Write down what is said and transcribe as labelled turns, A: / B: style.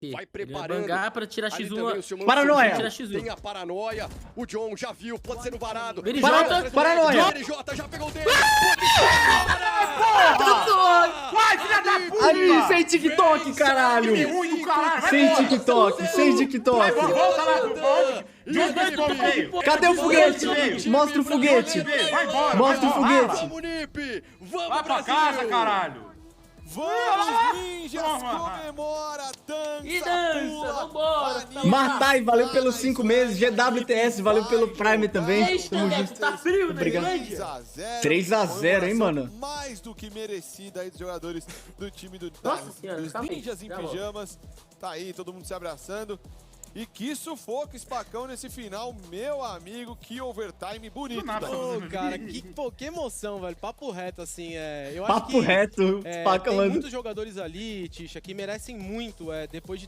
A: Vai
B: Ele vai
A: preparando.
B: bangar pra tirar
A: Ali
B: X1.
A: também o seu mano
C: Paranoia.
B: Tira X1.
A: Tem a paranoia. O John já viu, pode ser no varado.
B: BNJ.
C: Paranoia.
A: O BNJ já pegou o dele.
D: Vai, filha da puta!
C: Aí, sem TikTok, caralho.
D: Que ruim do caralho! Vai
C: Sem
D: embora.
C: TikTok, sem TikTok.
D: Volta lá pro ponto! Junto dois pontos veio!
C: Cadê o foguete? Mostra o foguete.
D: Vai embora!
C: Mostra o
D: vai embora.
C: foguete.
A: Vamos, Nip. Vamos,
D: Vai pra
A: Brasil.
D: casa, caralho!
E: Vamos, ninjas!
D: Toma.
E: Comemora, dança,
B: E dança,
E: pula,
B: vambora.
E: anima.
C: Martai, valeu pelos 5 meses. GWTS, valeu pelo Prime também.
B: É isso,
C: Tamo
B: né?
C: junto.
B: Tá frio, né?
C: Obrigado.
B: Grande.
E: 3 a 0,
C: 3 a 0, hein, mano?
E: Mais do que merecida aí dos jogadores do time do
B: Nossa senhora,
E: dos
B: calma aí,
E: Ninjas em
B: já volto.
E: pijamas. Tá aí, todo mundo se abraçando. E que sufoco, Spacão, nesse final, meu amigo. Que overtime bonito.
D: Do nada,
E: velho.
F: Pô, cara, que emoção, velho. Papo reto, assim, eu acho
C: Papo
F: que
C: reto,
F: tem
C: Spaca, mano.
F: muitos jogadores ali, Tisha, que merecem muito, depois de